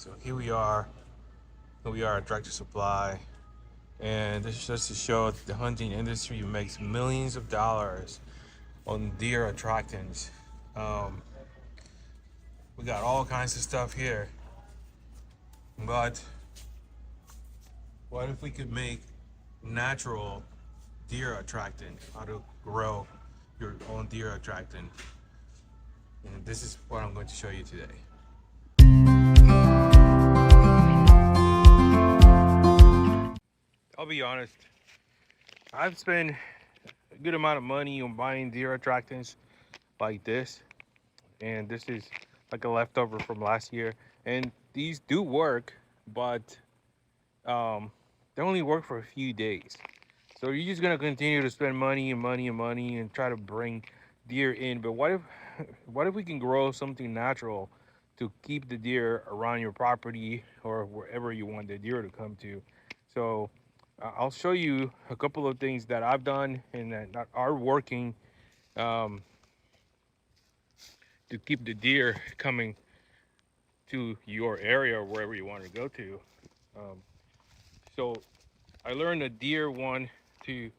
So here we are. At Tractor Supply, and this is just to show that the hunting industry makes millions of dollars on deer attractants. Um, we got all kinds of stuff here, but what if we could make natural deer attractant? How to grow your own deer attractant? And this is what I'm going to show you today. I'll be honest, I've spent a good amount of money on buying deer attractants like this, and this is like a leftover from last year. And these do work, but they only work for a few days. So you're just gonna continue to spend money and money and money and try to bring deer in. But what if we can grow something natural to keep the deer around your property or wherever you want the deer to come to? So I'll show you a couple of things that I've done and that are working um, to keep the deer coming to your area or wherever you want to go to. Um, so I learned that deer want to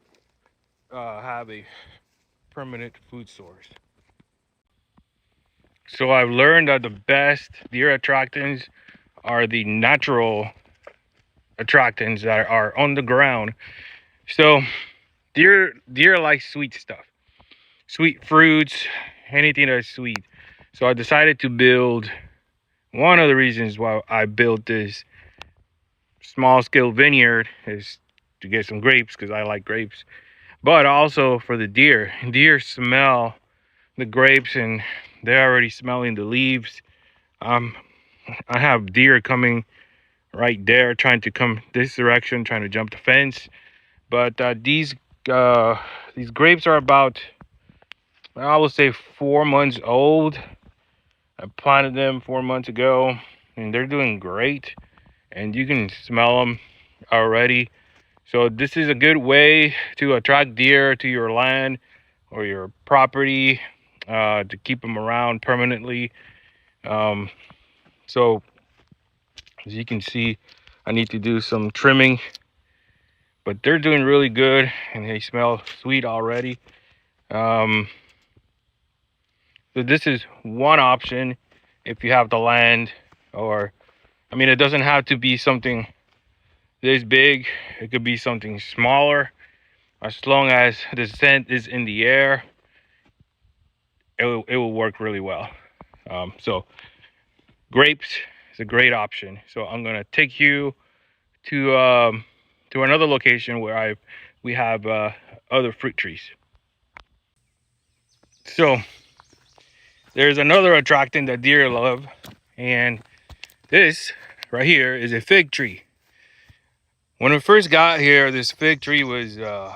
have a permanent food source. So I've learned that the best deer attractants are the natural attractants that are on the ground. So deer like sweet stuff, sweet fruits, anything that's sweet. So I decided to build. One of the reasons why I built this small scale vineyard is to get some grapes because I like grapes, but also for the deer. Deer smell the grapes and they're already smelling the leaves. I have deer coming right there trying to come this direction, trying to jump the fence. But these grapes are about, I would say, 4 months old. I planted them 4 months ago and they're doing great, and you can smell them already. So this is a good way to attract deer to your land or your property, to keep them around permanently. So as you can see, I need to do some trimming, but they're doing really good and they smell sweet already. So this is one option if you have the land, or I mean, it doesn't have to be something this big. It could be something smaller. As long as the scent is in the air, it will work really well. So grapes is a great option. So I'm gonna take you to another location where we have other fruit trees. So there's another attractant that deer love, and this right here is a fig tree. When we first got here, this fig tree was a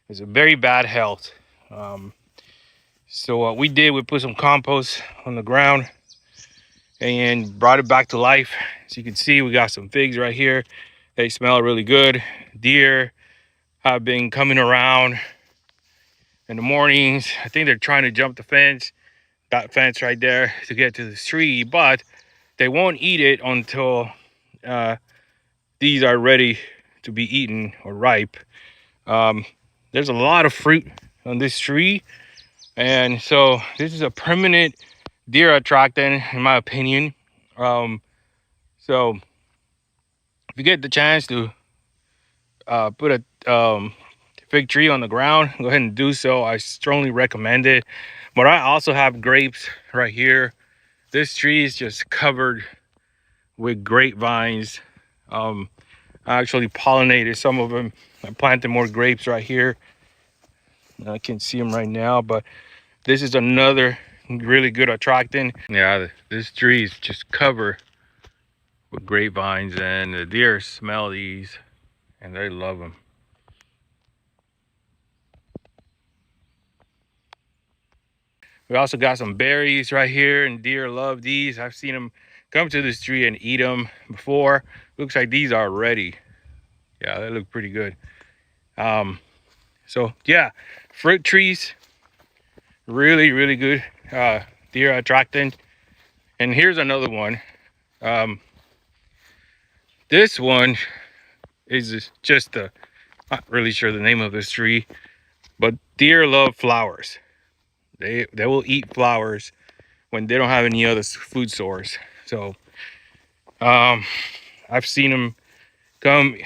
very bad health. So what we did, we put some compost on the ground and brought it back to life. As you can see, we got some figs right here. They smell really good. Deer have been coming around in the mornings. I think they're trying to jump the fence, that fence right there, to get to this tree, but they won't eat it until these are ready to be eaten or ripe. There's a lot of fruit on this tree, and so this is a permanent deer attractant in my opinion. So if you get the chance to put a fig tree on the ground, go ahead and do so. I strongly recommend it. But I also have grapes right here. This tree is just covered with grapevines. I actually pollinated some of them. I planted more grapes right here. I can see them right now, but this is another really good attractant. Yeah, this tree is just covered with grapevines, and the deer smell these and they love them. We also got some berries right here, and deer love these. I've seen them come to this tree and eat them before. Looks like these are ready. Yeah, they look pretty good. So yeah, fruit trees, really good deer attractant. And here's another one. Um, this one is just a, not really sure the name of this tree, but deer love flowers. They will eat flowers when they don't have any other food source. So I've seen them come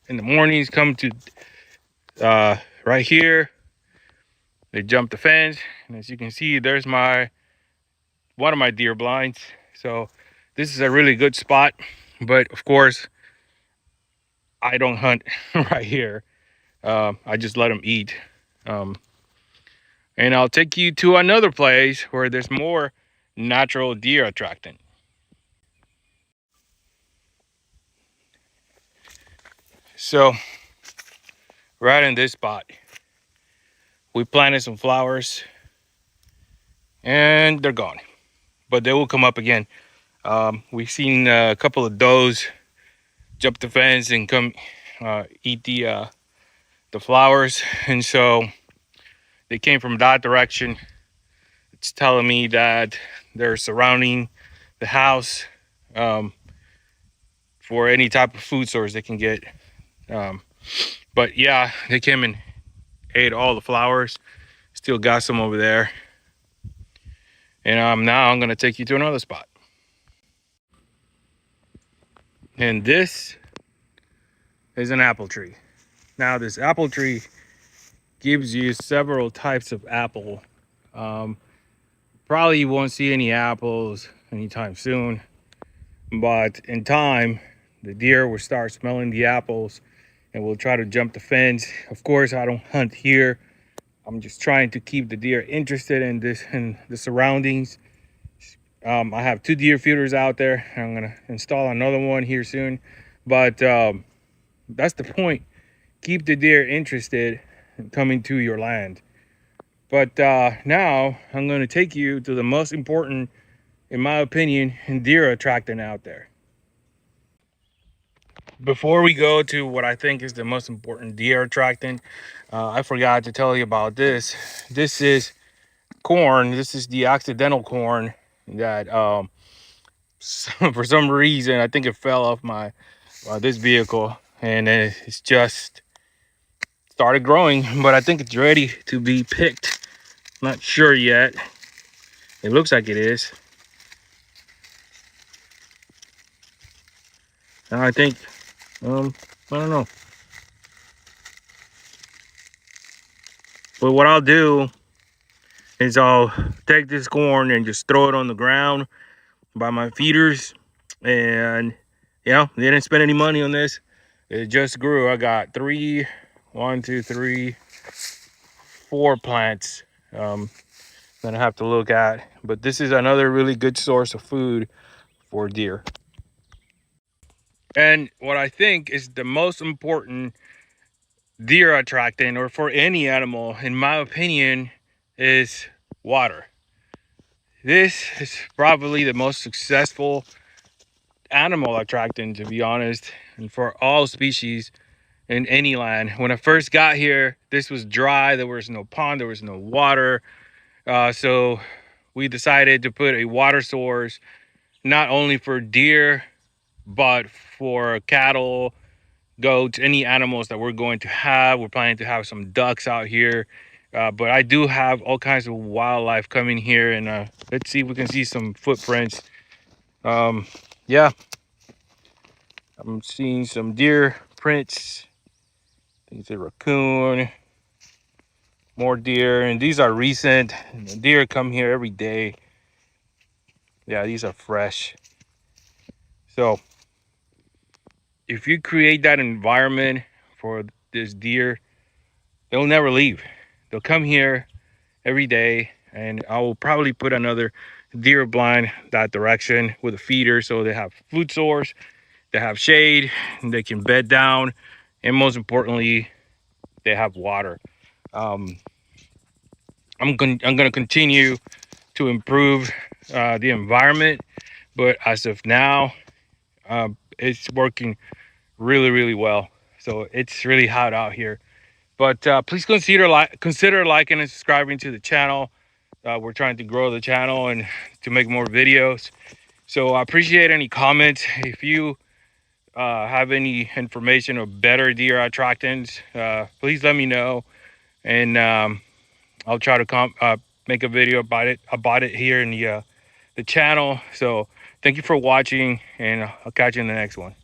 in the mornings, come to right here. They jump the fence, and as you can see, there's one of my deer blinds. So this is a really good spot, but of course I don't hunt right here. I just let them eat. And I'll take you to another place where there's more natural deer attractant. So right in this spot, we planted some flowers and they're gone, but they will come up again. We've seen a couple of does jump the fence and come eat the flowers, and so they came from that direction. It's telling me that they're surrounding the house for any type of food source they can get. But yeah, they came and ate all the flowers. Still got some over there. And now I'm gonna take you to another spot. And this is an apple tree. Now this apple tree gives you several types of apple. Probably you won't see any apples anytime soon, but in time, the deer will start smelling the apples and will try to jump the fence. Of course, I don't hunt here. I'm just trying to keep the deer interested in the surroundings. I have 2 deer feeders out there. I'm gonna install another one here soon, but that's the point. Keep the deer interested in coming to your land. But now I'm going to take you to the most important, in my opinion, deer attractant out there. Before we go to what I think is the most important deer attractant, I forgot to tell you about this. This is corn. This is the accidental corn that for some reason I think it fell off my this vehicle, and it's just started growing, but I think it's ready to be picked. Not sure yet. It looks like it is. And I think I don't know. But what I'll do is I'll take this corn and just throw it on the ground by my feeders. And they didn't spend any money on this. It just grew. I got 4 plants that I have to look at. But this is another really good source of food for deer. And what I think is the most important deer attractant, or for any animal, in my opinion, is water. This is probably the most successful animal attractant, to be honest, and for all species in any land. When I first got here, this was dry. There was no pond, there was no water. So we decided to put a water source, not only for deer, but for cattle, goats, any animals that we're going to have. We're planning to have some ducks out here. But I do have all kinds of wildlife coming here, and let's see if we can see some footprints. Yeah, I'm seeing some deer prints. I think it's a raccoon, more deer, and these are recent. The deer come here every day. Yeah, these are fresh. So if you create that environment for this deer, they'll never leave. They'll come here every day, and I will probably put another deer blind that direction with a feeder, so they have food source, they have shade, and they can bed down, and most importantly, they have water. I'm gonna continue to improve the environment, but as of now, it's working really well. So it's really hot out here. But please consider liking and subscribing to the channel. We're trying to grow the channel and to make more videos. So I appreciate any comments. If you have any information or better deer attractants, please let me know, and I'll try to make a video about it here in the channel. So thank you for watching, and I'll catch you in the next one.